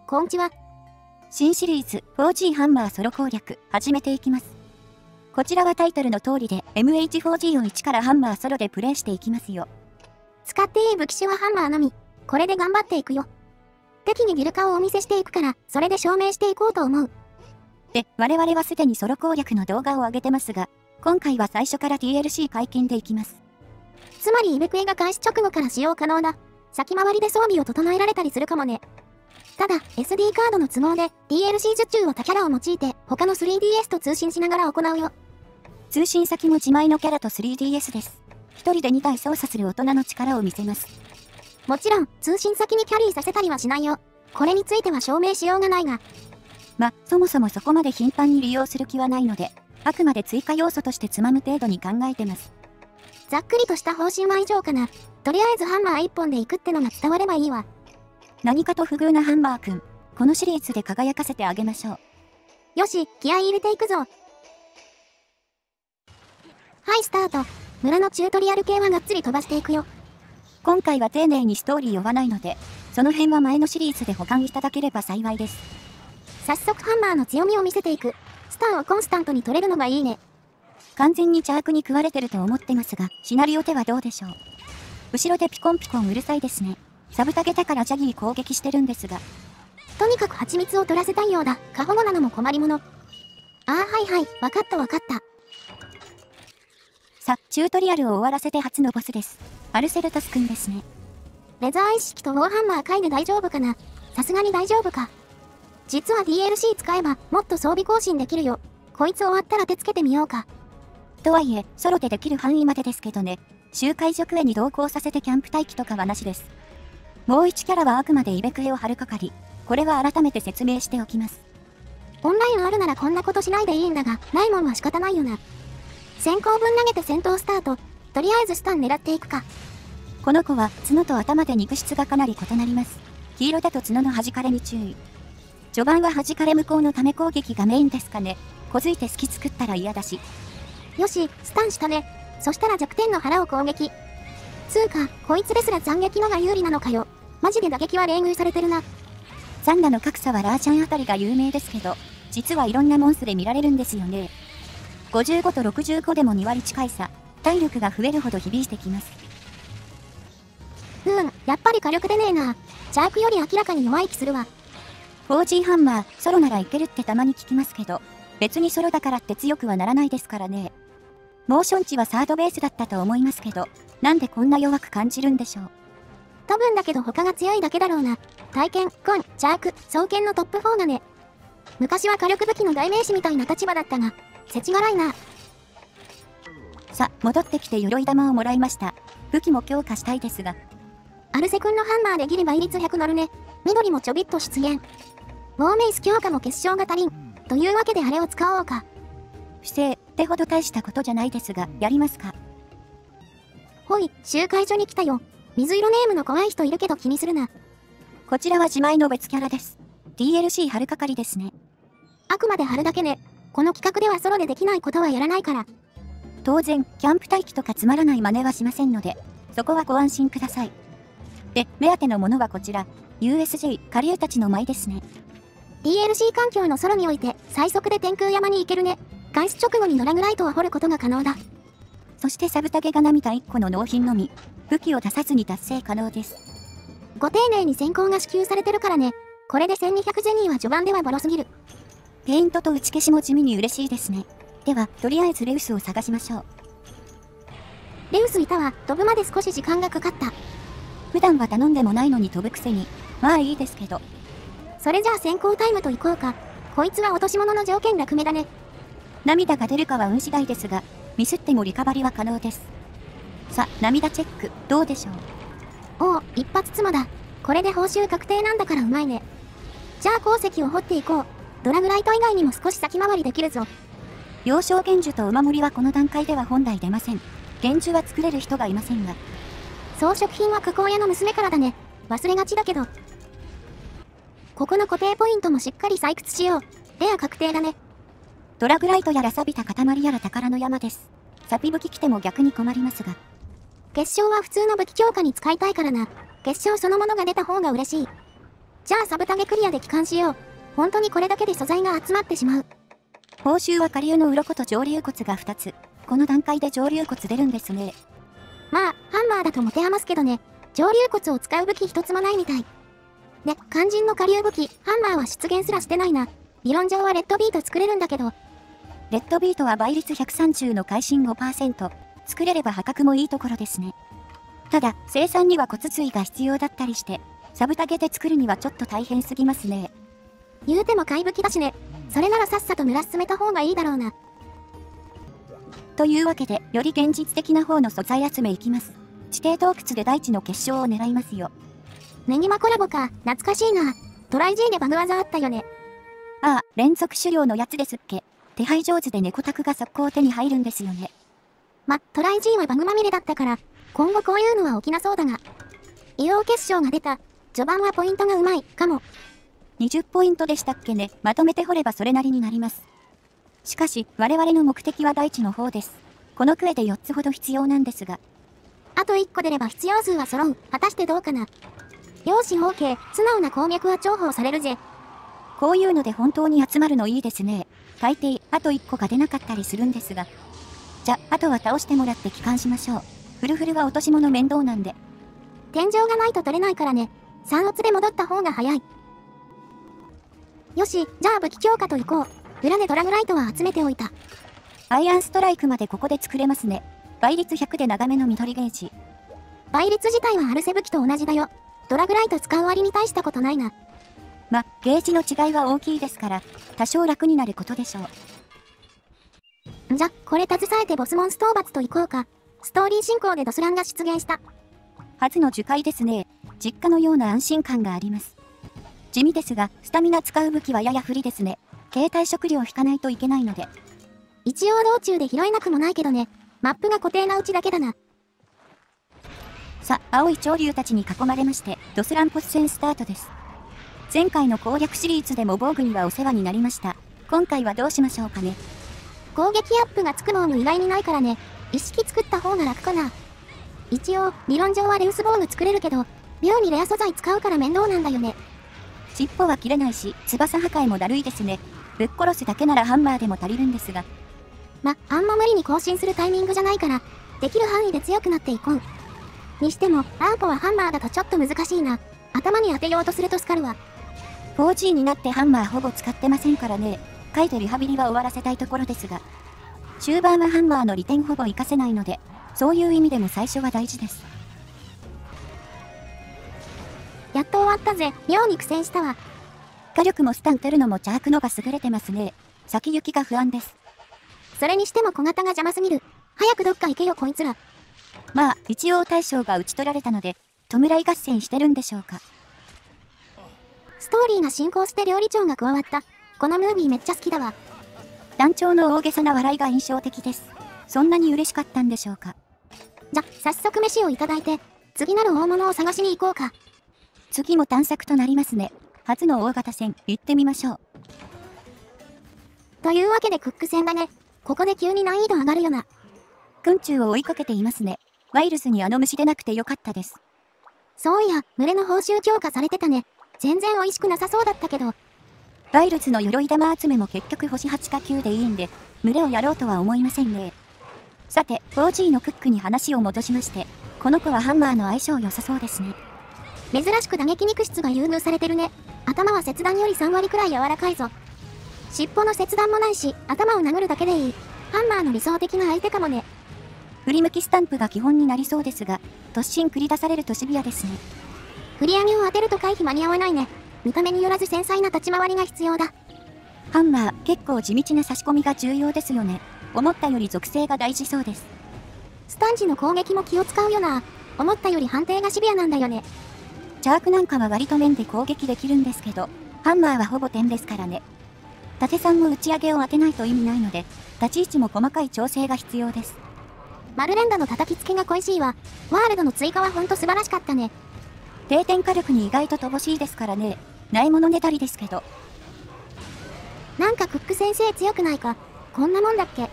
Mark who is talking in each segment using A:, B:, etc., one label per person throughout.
A: こんにちは。
B: 新シリーズ 4G ハンマーソロ攻略始めていきます。こちらはタイトルの通りで MH4G を1からハンマーソロでプレイしていきますよ。
A: 使っていい武器種はハンマーのみ。これで頑張っていくよ。敵にビル化をお見せしていくから、それで証明していこうと思う。
B: で、我々はすでにソロ攻略の動画を上げてますが、今回は最初から TLC 解禁でいきます。
A: つまりイベクエが開始直後から使用可能だ。先回りで装備を整えられたりするかもね。ただ、SD カードの都合で DLC 受注は他キャラを用いて他の 3DS と通信しながら行うよ。
B: 通信先も自前のキャラと 3DS です。一人で2台操作する大人の力を見せます。
A: もちろん、通信先にキャリーさせたりはしないよ。これについては証明しようがないが。
B: そもそもそこまで頻繁に利用する気はないので、あくまで追加要素としてつまむ程度に考えてます。
A: ざっくりとした方針は以上かな。とりあえずハンマー1本で行くってのが伝わればいいわ。
B: 何かと不遇なハンマーくん、このシリーズで輝かせてあげましょう。
A: よし、気合い入れていくぞ。はい、スタート。村のチュートリアル系はがっつり飛ばしていくよ。
B: 今回は丁寧にストーリーを追わないので、その辺は前のシリーズで保管いただければ幸いです。
A: 早速ハンマーの強みを見せていく。スターをコンスタントに取れるのがいいね。
B: 完全に邪悪に食われてると思ってますが、シナリオではどうでしょう。後ろでピコンピコンうるさいですね。サブタゲだからジャギー攻撃してるんですが。
A: とにかく蜂蜜を取らせたいようだ。過保護なのも困りもの。はいはい、わかったわかった。
B: さ、チュートリアルを終わらせて初のボスです。アルセルトスくんですね。
A: レザー一式とウォーハンマー回で大丈夫かな。さすがに大丈夫か。実は DLC 使えばもっと装備更新できるよ。こいつ終わったら手つけてみようか。
B: とはいえ、ソロでできる範囲までですけどね。周回除クエに同行させてキャンプ待機とかはなしです。もう1キャラはあくまでイベクエを張る係。これは改めて説明しておきます。
A: オンラインあるならこんなことしないでいいんだが、ないもんは仕方ないよな。先行分投げて戦闘スタート。とりあえずスタン狙っていくか。
B: この子は角と頭で肉質がかなり異なります。黄色だと角の弾かれに注意。序盤は弾かれ無効のため攻撃がメインですかね。こづいて隙作ったら嫌だし。
A: よし、スタンしたね。そしたら弱点の腹を攻撃。つうか、こいつですら斬撃のが有利なのかよ。マジで打撃は冷遇されてるな。
B: 残打の格差はラーちゃんあたりが有名ですけど、実はいろんなモンスで見られるんですよね。55と65でも2割近い差、体力が増えるほど響いてきます。
A: やっぱり火力出ねえな。邪悪より明らかに弱い気するわ。
B: 4G ハンマー、ソロならいけるってたまに聞きますけど、別にソロだからって強くはならないですからね。モーション値はサードベースだったと思いますけど、なんでこんな弱く感じるんでしょう。
A: 多分だけど他が強いだけだろうな。体験、コン、邪悪、双剣のトップ4がね。昔は火力武器の代名詞みたいな立場だったが、世知辛いな。
B: さ、戻ってきて鎧玉をもらいました。武器も強化したいですが。
A: アルセ君のハンマーでギリ倍率100乗るね。緑もちょびっと出現。ウォーメイス強化も結晶が足りん。というわけであれを使おうか。
B: 不正ってほど大したことじゃないですが、やりますか。
A: ほい、集会所に来たよ。水色ネームの怖い人いるけど気にするな。
B: こちらは自前の別キャラです。DLC 貼る係ですね。
A: あくまで貼るだけね。この企画ではソロでできないことはやらないから。
B: 当然、キャンプ待機とかつまらない真似はしませんので、そこはご安心ください。で、目当てのものはこちら、USJ 下流たちの舞ですね。
A: DLC 環境のソロにおいて最速で天空山に行けるね。開始直後にドラグライトを掘ることが可能だ。
B: そしてサブタゲが涙1個の納品のみ、武器を出さずに達成可能です。
A: ご丁寧に先行が支給されてるからね。これで1200ジェニーは序盤ではボロすぎる。
B: ペイントと打ち消しも地味に嬉しいですね。では、とりあえずレウスを探しましょう。
A: レウスいたわ。飛ぶまで少し時間がかかった。
B: 普段は頼んでもないのに飛ぶくせに、まあいいですけど。
A: それじゃあ先行タイムと行こうか。こいつは落とし物の条件楽めだね。
B: 涙が出るかは運次第ですが、ミスってもリカバリは可能です。さ、涙チェック、どうでしょう。
A: おお、一発妻だ。これで報酬確定なんだからうまいね。じゃあ鉱石を掘っていこう。ドラグライト以外にも少し先回りできるぞ。
B: 幼少原樹とお守りはこの段階では本来出ません。原樹は作れる人がいませんが。
A: 装飾品は加工屋の娘からだね。忘れがちだけど。ここの固定ポイントもしっかり採掘しよう。レア確定だね。
B: ドラグライトやら錆びた塊やら宝の山です。サピ武器来ても逆に困りますが。
A: 結晶は普通の武器強化に使いたいからな。結晶そのものが出た方が嬉しい。じゃあサブタゲクリアで帰還しよう。本当にこれだけで素材が集まってしまう。
B: 報酬は下流の鱗と上流骨が2つ。この段階で上流骨出るんですね。
A: まあ、ハンマーだと持て余すけどね。上流骨を使う武器一つもないみたい。で、肝心の下流武器、ハンマーは出現すらしてないな。理論上はレッドビート作れるんだけど。
B: レッドビートは倍率130の会心 5%。作れれば破格もいいところですね。ただ、生産には骨髄が必要だったりして、サブタゲで作るにはちょっと大変すぎますね。
A: 言うても怪武器だしね。それならさっさと濡ら進めた方がいいだろうな。
B: というわけで、より現実的な方の素材集めいきます。地底洞窟で大地の結晶を狙いますよ。
A: ネギマコラボか、懐かしいな。トライ G でバグ技あったよね。
B: ああ、連続狩猟のやつですっけ。手配上手で猫タクが速攻手に入るんですよね。
A: トライ G はバグまみれだったから、今後こういうのは起きなそうだが。硫黄結晶が出た。序盤はポイントがうまい、かも。
B: 20ポイントでしたっけね。まとめて掘ればそれなりになります。しかし、我々の目的は大地の方です。このクエで4つほど必要なんですが。
A: あと1個出れば必要数は揃う。果たしてどうかな。容姿 OK、素直な攻略は重宝されるぜ。
B: こういうので本当に集まるのいいですね。大抵、あと1個が出なかったりするんですが。じゃ、あとは倒してもらって帰還しましょう。フルフルは落とし物面倒なんで。
A: 天井がないと取れないからね。3オツで戻った方が早い。よし、じゃあ武器強化と行こう。裏でドラグライトは集めておいた。
B: アイアンストライクまでここで作れますね。倍率100で長めの緑ゲージ。
A: 倍率自体はアルセ武器と同じだよ。ドラグライト使う割に大したことないな。
B: ゲージの違いは大きいですから、多少楽になることでしょう。
A: じゃ、これ携えてボスモンス討伐と行こうか。ストーリー進行でドスランが出現した。
B: 初の樹海ですね。実家のような安心感があります。地味ですが、スタミナ使う武器はやや不利ですね。携帯食料引かないといけないので。
A: 一応道中で拾えなくもないけどね。マップが固定なうちだけだな。
B: さあ、青い潮流たちに囲まれまして、ドスランポス戦スタートです。前回の攻略シリーズでも防具にはお世話になりました。今回はどうしましょうかね。
A: 攻撃アップがつく防具意外にないからね。一式作った方が楽かな。一応、理論上はレウス防具作れるけど、妙にレア素材使うから面倒なんだよね。
B: 尻尾は切れないし、翼破壊もだるいですね。ぶっ殺すだけならハンマーでも足りるんですが。
A: あんま無理に更新するタイミングじゃないから、できる範囲で強くなっていこう。にしても、アウポはハンマーだとちょっと難しいな。頭に当てようとするとスカルは。
B: 4G になってハンマーほぼ使ってませんからね。書いてリハビリは終わらせたいところですが。終盤はハンマーの利点ほぼ活かせないので、そういう意味でも最初は大事です。
A: やっと終わったぜ。妙に苦戦したわ。
B: 火力もスタン出るのも邪悪のが優れてますね。先行きが不安です。
A: それにしても小型が邪魔すぎる。早くどっか行けよこいつら。
B: 一応大将が討ち取られたので、弔い合戦してるんでしょうか。
A: ストーリーが進行して料理長が加わった。このムービーめっちゃ好きだわ。
B: 団長の大げさな笑いが印象的です。そんなに嬉しかったんでしょうか。
A: じゃ、早速飯をいただいて、次なる大物を探しに行こうか。
B: 次も探索となりますね。初の大型船、行ってみましょう。
A: というわけでクック戦だね。ここで急に難易度上がるよな。
B: 昆虫を追いかけていますね。ワイルスにあの虫でなくてよかったです。
A: そういや、群れの報酬強化されてたね。全然美味しくなさそうだったけど。
B: ワイルズの鎧玉集めも結局星8か9でいいんで、群れをやろうとは思いませんね。さて、4G のクックに話を戻しまして、この子はハンマーの相性良さそうですね。
A: 珍しく打撃肉質が優遇されてるね。頭は切断より3割くらい柔らかいぞ。尻尾の切断もないし、頭を殴るだけでいい。ハンマーの理想的な相手かもね。
B: 振り向きスタンプが基本になりそうですが、突進繰り出されるとシビアですね。
A: 振り上げを当てると回避間に合わないね。見た目によらず繊細な立ち回りが必要だ。
B: ハンマー、結構地道な差し込みが重要ですよね。思ったより属性が大事そうです。
A: スタンジの攻撃も気を使うよな。思ったより判定がシビアなんだよね。
B: ジャークなんかは割と面で攻撃できるんですけど、ハンマーはほぼ点ですからね。盾さんも打ち上げを当てないと意味ないので、立ち位置も細かい調整が必要です。
A: マルレンダの叩きつけが恋しいわ。ワールドの追加はほんと素晴らしかったね。
B: 定点火力に意外と乏しいですからね。ないものねだりですけど。
A: なんかクック先生強くないか。こんなもんだっけ。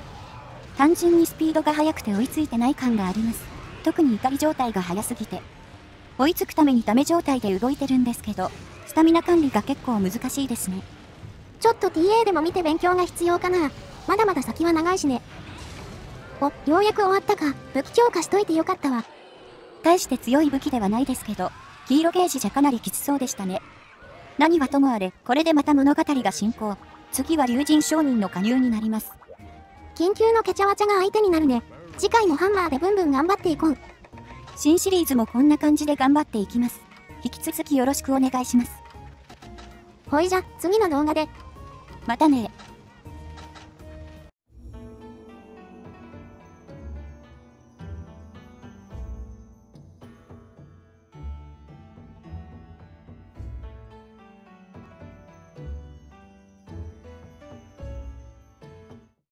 B: 単純にスピードが速くて追いついてない感があります。特に怒り状態が速すぎて。追いつくためにダメ状態で動いてるんですけど、スタミナ管理が結構難しいですね。
A: ちょっと TA でも見て勉強が必要かな。まだまだ先は長いしね。お、ようやく終わったか。武器強化しといてよかったわ。
B: 大して強い武器ではないですけど、黄色ゲージじゃかなりきつそうでしたね。何はともあれ、これでまた物語が進行。次は竜神商人の加入になります。
A: 緊急のケチャワチャが相手になるね。次回もハンマーでブンブン頑張っていこう。
B: 新シリーズもこんな感じで頑張っていきます。引き続きよろしくお願いします。
A: ほいじゃ、次の動画で。
B: またね。